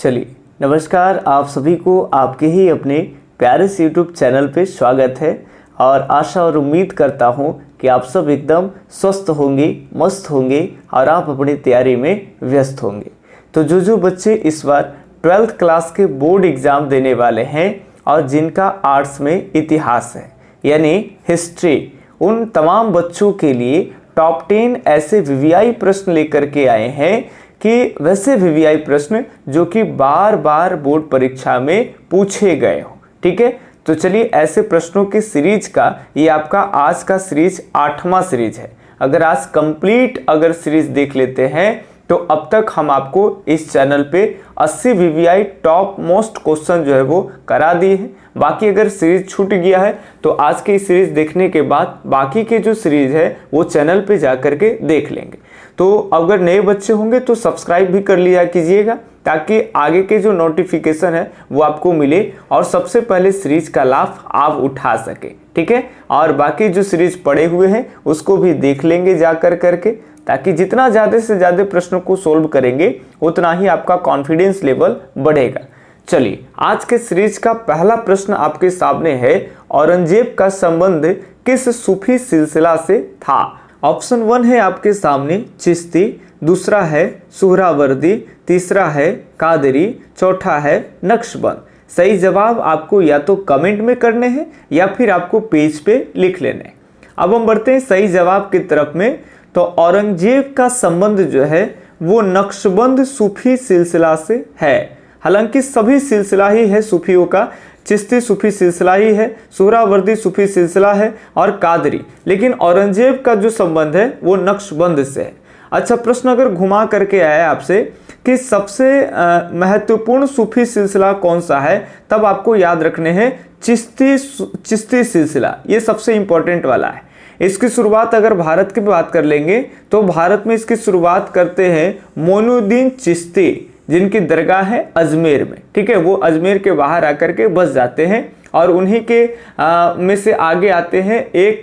चलिए नमस्कार, आप सभी को आपके ही अपने प्यारे से यूट्यूब चैनल पे स्वागत है। और आशा और उम्मीद करता हूँ कि आप सब एकदम स्वस्थ होंगे, मस्त होंगे और आप अपनी तैयारी में व्यस्त होंगे। तो जो बच्चे इस बार 12th क्लास के बोर्ड एग्ज़ाम देने वाले हैं और जिनका आर्ट्स में इतिहास है यानी हिस्ट्री, उन तमाम बच्चों के लिए टॉप 10 ऐसे वीवीआई प्रश्न लेकर के आए हैं कि वैसे वीवीआई प्रश्न जो कि बार बार बोर्ड परीक्षा में पूछे गए हो। ठीक है, तो चलिए ऐसे प्रश्नों की सीरीज का ये आपका आज का सीरीज 8वां सीरीज है। अगर आज कंप्लीट सीरीज देख लेते हैं तो अब तक हम आपको इस चैनल पे 80 वीवीआई टॉप मोस्ट क्वेश्चन जो है वो करा दिए हैं। बाकी अगर सीरीज छूट गया है तो आज की सीरीज देखने के बाद बाकी के जो सीरीज है वो चैनल पे जा करके देख लेंगे। तो अगर नए बच्चे होंगे तो सब्सक्राइब भी कर लिया कीजिएगा ताकि आगे के जो नोटिफिकेशन है वो आपको मिले और सबसे पहले सीरीज का लाभ आप उठा सके। ठीक है, और बाकी जो सीरीज पड़े हुए हैं उसको भी देख लेंगे जाकर करके, ताकि जितना ज़्यादा से ज़्यादा प्रश्नों को सोल्व करेंगे उतना ही आपका कॉन्फिडेंस लेवल बढ़ेगा। चलिए आज के सीरीज का पहला प्रश्न आपके सामने है, औरंगजेब का संबंध किस सूफी सिलसिला से था? ऑप्शन 1 है आपके सामने चिश्ती, दूसरा है सुहरावर्दी, तीसरा है कादरी, चौथा है नक्शबंद। सही जवाब आपको या तो कमेंट में करने हैं या फिर आपको पेज पे लिख लेने हैं। अब हम बढ़ते हैं सही जवाब की तरफ में। तो औरंगजेब का संबंध जो है वो नक्शबंद सूफी सिलसिला से है। हालांकि सभी सिलसिला ही है सूफियों का, चिश्ती सूफी सिलसिला ही है, सुहरावर्दी सूफी सिलसिला है और कादरी, लेकिन औरंगजेब का जो संबंध है वो नक्शबंद से है। अच्छा, प्रश्न अगर घुमा करके आया आपसे कि सबसे महत्वपूर्ण सूफी सिलसिला कौन सा है, तब आपको याद रखने हैं चिश्ती सिलसिला, ये सबसे इंपॉर्टेंट वाला है। इसकी शुरुआत अगर भारत की बात कर लेंगे तो भारत में इसकी शुरुआत करते हैं मोइनुद्दीन चिश्ती, जिनकी दरगाह है अजमेर में। ठीक है, वो अजमेर के बाहर आकर के बस जाते हैं और उन्हीं के में से आगे आते हैं एक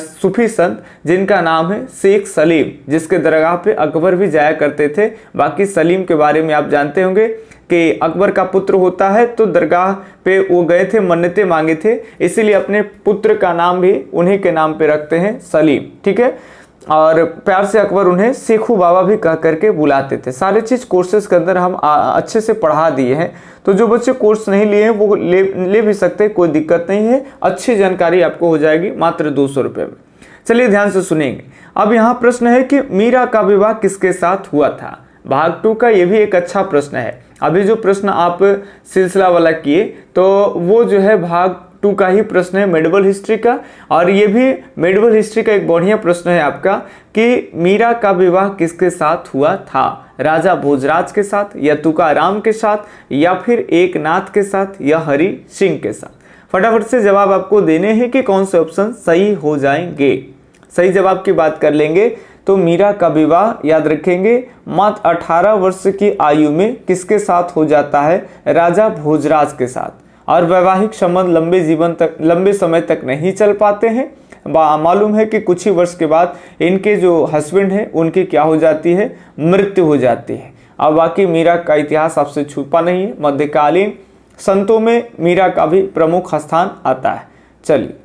सूफी संत जिनका नाम है शेख सलीम, जिसके दरगाह पे अकबर भी जाया करते थे। बाकी सलीम के बारे में आप जानते होंगे कि अकबर का पुत्र होता है तो दरगाह पे वो गए थे, मन्नतें मांगे थे, इसीलिए अपने पुत्र का नाम भी उन्हीं के नाम पे रखते हैं सलीम। ठीक है, और प्यार से अकबर उन्हें शेखू बाबा भी कह करके बुलाते थे। सारे चीज़ कोर्सेज के अंदर हम अच्छे से पढ़ा दिए हैं, तो जो बच्चे कोर्स नहीं लिए हैं वो ले भी सकते हैं, कोई दिक्कत नहीं है। अच्छी जानकारी आपको हो जाएगी मात्र 200 रुपये में। चलिए ध्यान से सुनेंगे। अब यहाँ प्रश्न है कि मीरा का विवाह किसके साथ हुआ था? भाग 2 का ये भी एक अच्छा प्रश्न है। अभी जो प्रश्न आप सिलसिला वाला किए तो वो जो है भाग 2 का ही प्रश्न है मेडिवल हिस्ट्री का, और ये भी मेडिवल हिस्ट्री का एक बढ़िया प्रश्न है आपका कि मीरा का विवाह किसके साथ हुआ था? राजा भोजराज के साथ, या तुकाराम के साथ, या फिर एकनाथ के साथ, या हरि सिंह के साथ? फटाफट से जवाब आपको देने हैं कि कौन से ऑप्शन सही हो जाएंगे। सही जवाब की बात कर लेंगे तो मीरा का विवाह याद रखेंगे मात्र 18 वर्ष की आयु में किसके साथ हो जाता है? राजा भोजराज के साथ। और वैवाहिक संबंध लंबे समय तक नहीं चल पाते हैं। मालूम है कि कुछ ही वर्ष के बाद इनके जो हस्बैंड हैं उनकी क्या हो जाती है? मृत्यु हो जाती है। अब बाकी मीरा का इतिहास आपसे छुपा नहीं है। मध्यकालीन संतों में मीरा का भी प्रमुख स्थान आता है। चलिए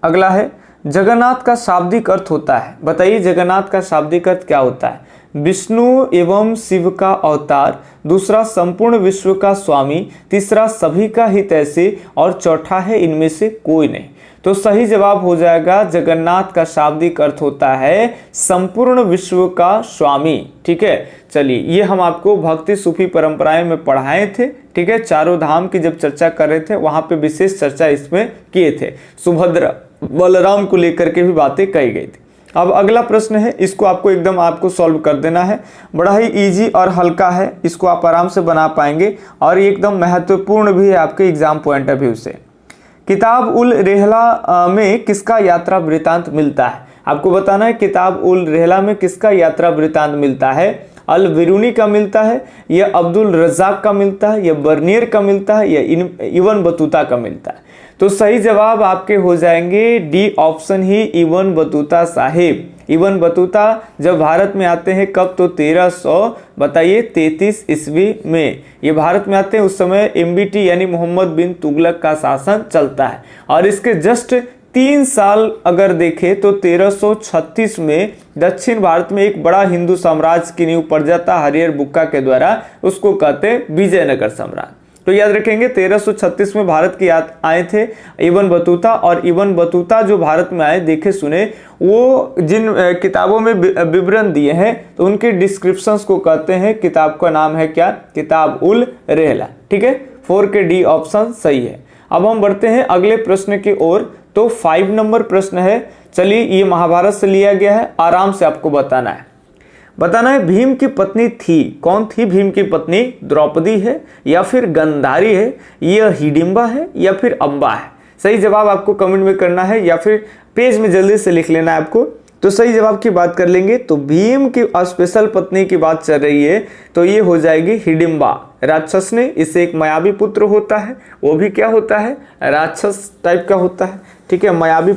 अगला है जगन्नाथ का शाब्दिक अर्थ होता है। बताइए जगन्नाथ का शाब्दिक अर्थ क्या होता है? विष्णु एवं शिव का अवतार, दूसरा संपूर्ण विश्व का स्वामी, तीसरा सभी का हितैषी और चौथा है इनमें से कोई नहीं। तो सही जवाब हो जाएगा जगन्नाथ का शाब्दिक अर्थ होता है संपूर्ण विश्व का स्वामी। ठीक है, चलिए ये हम आपको भक्ति सूफी परंपराएं में पढ़ाए थे। ठीक है, चारों धाम की जब चर्चा कर रहे थे वहां पे विशेष चर्चा इसमें किए थे। सुभद्रा बलराम को लेकर के भी बातें कही गई थी। अब अगला प्रश्न है, इसको आपको सॉल्व कर देना है। बड़ा ही इजी और हल्का है, इसको आप आराम से बना पाएंगे और ये एकदम महत्वपूर्ण भी है आपके एग्जाम पॉइंट ऑफ व्यू से। किताब उल रेहला में किसका यात्रा वृतांत मिलता है? आपको बताना है किताब उल रेहला में किसका यात्रा वृतांत मिलता है? अल बिरूनी का मिलता है, या अब्दुल रज़ाक का मिलता है, या बर्नियर का मिलता है, या इब्न बतूता का मिलता है? तो सही जवाब आपके हो जाएंगे डी ऑप्शन ही, इब्न बतूता साहिब। इब्न बतूता जब भारत में आते हैं कब, तो 1333 ईस्वी में ये भारत में आते हैं। उस समय MBT यानी मोहम्मद बिन तुगलक का शासन चलता है। और इसके जस्ट 3 साल अगर देखें तो 1336 में दक्षिण भारत में एक बड़ा हिंदू साम्राज्य की नींव पड़ जाता हरिहर बुक्का के द्वारा, उसको कहते हैं विजयनगर साम्राज्य। तो याद रखेंगे 1336 में भारत की आए थे इब्न बतूता। और इब्न बतूता जो भारत में आए, देखे सुने, वो जिन किताबों में विवरण दिए हैं तो उनके डिस्क्रिप्शंस को कहते हैं, किताब का नाम है क्या, किताब उल रहला। ठीक है, 4 के डी ऑप्शन सही है। अब हम बढ़ते हैं अगले प्रश्न की ओर। तो 5 नंबर प्रश्न है, चलिए ये महाभारत से लिया गया है, आराम से आपको बताना है। भीम की पत्नी थी, कौन थी भीम की पत्नी? द्रौपदी है या फिर गंधारी है या हिडिंबा है या फिर अम्बा है? सही जवाब आपको कमेंट में करना है या फिर पेज में जल्दी से लिख लेना है आपको। तो सही जवाब की बात कर लेंगे तो भीम की स्पेशल पत्नी की बात चल रही है, तो ये हो जाएगी हिडिंबा। राक्षस ने, इससे एक मायावी पुत्र होता है, वो भी क्या होता है, राक्षस टाइप का होता है। ठीक है, मायावी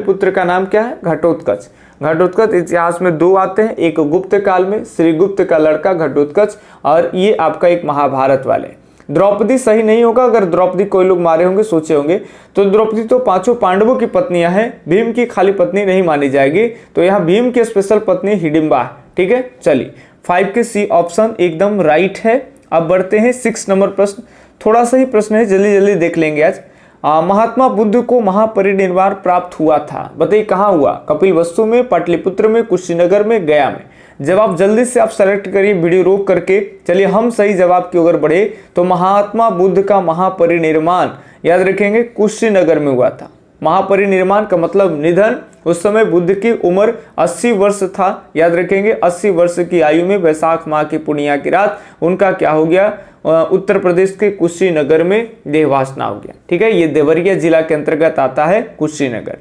पुत्र का नाम क्या है? घटोत्कच। घटोत्कच इतिहास में 2 आते हैं, एक गुप्त काल में श्रीगुप्त का लड़का घटोत्कच, और ये आपका एक महाभारत वाले। द्रौपदी सही नहीं होगा, अगर द्रौपदी कोई लोग मारे होंगे, सोचे होंगे, तो द्रौपदी तो 5 पांडवों की पत्नियां हैं, भीम की खाली पत्नी नहीं मानी जाएगी। तो यहाँ भीम की स्पेशल पत्नी हिडिंबा है। ठीक है, चलिए 5 के सी ऑप्शन एकदम राइट है। अब बढ़ते हैं 6 नंबर प्रश्न, थोड़ा सा ही प्रश्न है, जल्दी जल्दी देख लेंगे आज। महात्मा बुद्ध को महापरिनिर्वाण प्राप्त हुआ था, बताइए कहाँ हुआ? कपिलवस्तु में, पाटलिपुत्र में, कुशीनगर में, गया में? जवाब जल्दी से आप सेलेक्ट करिए वीडियो रोक करके। चलिए हम सही जवाब की ओर बढ़े तो महात्मा बुद्ध का महापरिनिर्वाण याद रखेंगे कुशीनगर में हुआ था। महापरिनिर्वाण का मतलब निधन। उस समय बुद्ध की उम्र 80 वर्ष था, याद रखेंगे 80 वर्ष की आयु में वैशाख माह की पूर्णिमा की रात उनका क्या हो गया, उत्तर प्रदेश के कुशीनगर में देहवासना हो गया। ठीक है, ये देवरिया जिला के अंतर्गत आता है कुशीनगर,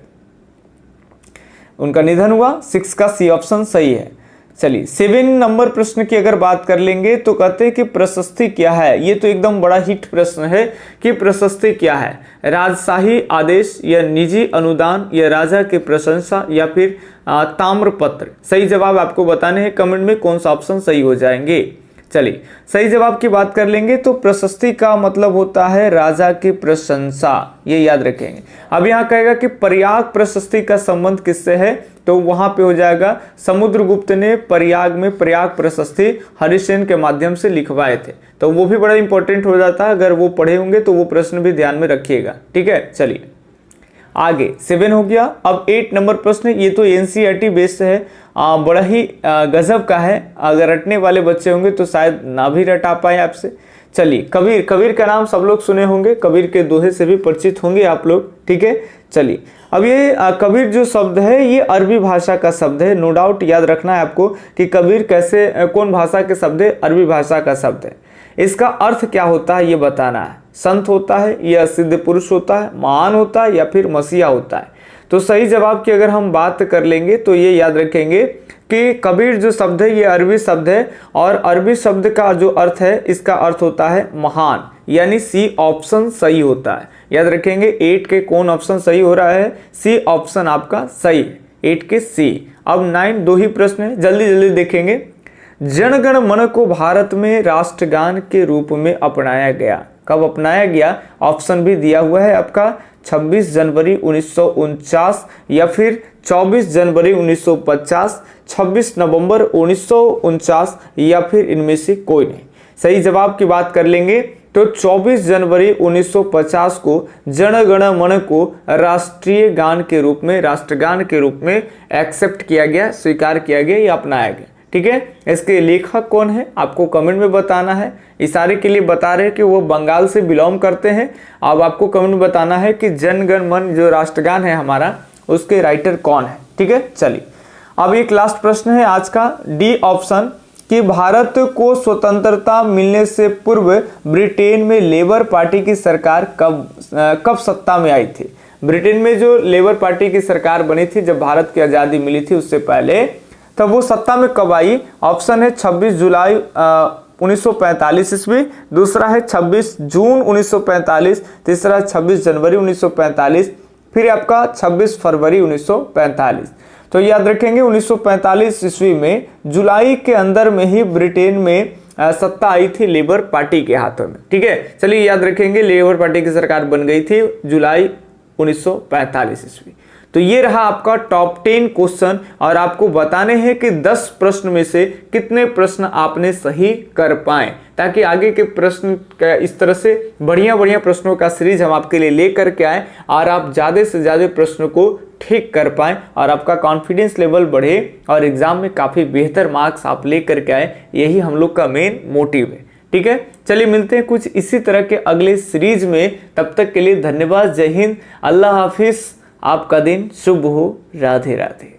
उनका निधन हुआ। 6 का सी ऑप्शन सही है। चलिए 7 नंबर प्रश्न की अगर बात कर लेंगे तो कहते हैं कि प्रशस्ति क्या है? ये तो एकदम बड़ा हिट प्रश्न है कि प्रशस्ति क्या है? राजशाही आदेश या निजी अनुदान या राजा की प्रशंसा या फिर ताम्रपत्र? सही जवाब आपको बताने हैं, कमेंट में कौन सा ऑप्शन सही हो जाएंगे। चलिए सही जवाब की बात कर लेंगे तो प्रशस्ति का मतलब होता है राजा की प्रशंसा, ये याद रखेंगे। अब यहाँ कहेगा कि प्रयाग प्रशस्ति का संबंध किससे है, तो वहां पे हो जाएगा समुद्रगुप्त ने प्रयाग में प्रयाग प्रशस्ति हरिसेन के माध्यम से लिखवाए थे, तो वो भी बड़ा इंपॉर्टेंट हो जाता है, अगर वो पढ़े होंगे तो वो प्रश्न भी ध्यान में रखिएगा। ठीक है, चलिए आगे 7 हो गया। अब 8 नंबर प्रश्न, ये तो NCERT बेस्ड है, बड़ा ही गजब का है, अगर रटने वाले बच्चे होंगे तो शायद ना भी रटा पाए आपसे। चलिए कबीर का नाम सब लोग सुने होंगे, कबीर के दोहे से भी परिचित होंगे आप लोग। ठीक है, चलिए अब ये कबीर जो शब्द है ये अरबी भाषा का शब्द है, नो डाउट याद रखना है आपको कि कबीर कैसे कौन भाषा के शब्द है, अरबी भाषा का शब्द है। इसका अर्थ क्या होता है ये बताना है, संत होता है या सिद्ध पुरुष होता है, महान होता है या फिर मसीहा होता है। तो सही जवाब की अगर हम बात कर लेंगे तो ये याद रखेंगे कि कबीर जो शब्द है ये अरबी शब्द है, और अरबी शब्द का जो अर्थ है इसका अर्थ होता है महान, यानी सी ऑप्शन सही होता है। याद रखेंगे 8 के कौन ऑप्शन सही हो रहा है, सी ऑप्शन आपका सही है, 8 के सी। अब 9 2 ही प्रश्न है, जल्दी जल्दी देखेंगे। जनगण मन को भारत में राष्ट्रगान के रूप में अपनाया गया, कब अपनाया गया? ऑप्शन भी दिया हुआ है आपका, 26 जनवरी 1949 या फिर 24 जनवरी 1950, 26 नवंबर 1949 या फिर इनमें से कोई नहीं। सही जवाब की बात कर लेंगे तो 24 जनवरी 1950 को जनगण मन को राष्ट्रीय गान के रूप में, राष्ट्रगान के रूप में एक्सेप्ट किया गया, स्वीकार किया गया या अपनाया गया। ठीक है, इसके लेखक कौन है आपको कमेंट में बताना है। इशारे के लिए बता रहे हैं कि वो बंगाल से बिलोंग करते हैं। अब आपको कमेंट में बताना है कि जनगण मन जो राष्ट्रगान है हमारा, उसके राइटर कौन है। ठीक है, चलिए अब एक लास्ट प्रश्न है आज का, डी ऑप्शन, कि भारत को स्वतंत्रता मिलने से पूर्व ब्रिटेन में लेबर पार्टी की सरकार कब सत्ता में आई थी? ब्रिटेन में जो लेबर पार्टी की सरकार बनी थी जब भारत की आज़ादी मिली थी उससे पहले, तब वो सत्ता में कब आई? ऑप्शन है 26 जुलाई 1945 ईस्वी, दूसरा है 26 जून 1945, तीसरा 26 जनवरी 1945, फिर आपका 26 फरवरी 1945। तो याद रखेंगे 1945 ईस्वी में जुलाई के अंदर में ही ब्रिटेन में सत्ता आई थी लेबर पार्टी के हाथों में। ठीक है, चलिए याद रखेंगे लेबर पार्टी की सरकार बन गई थी जुलाई 1945 ईस्वी। तो ये रहा आपका टॉप 10 क्वेश्चन और आपको बताने हैं कि 10 प्रश्न में से कितने प्रश्न आपने सही कर पाए, ताकि आगे के प्रश्न का इस तरह से बढ़िया बढ़िया प्रश्नों का सीरीज हम आपके लिए लेकर के आए और आप ज़्यादा से ज़्यादा प्रश्नों को ठीक कर पाए और आपका कॉन्फिडेंस लेवल बढ़े और एग्जाम में काफ़ी बेहतर मार्क्स आप लेकर के आए। यही हम लोग का मेन मोटिव है। ठीक है, चलिए मिलते हैं कुछ इसी तरह के अगले सीरीज में। तब तक के लिए धन्यवाद। जय हिंद, अल्लाह हाफिज। आपका दिन शुभ हो। राधे राधे।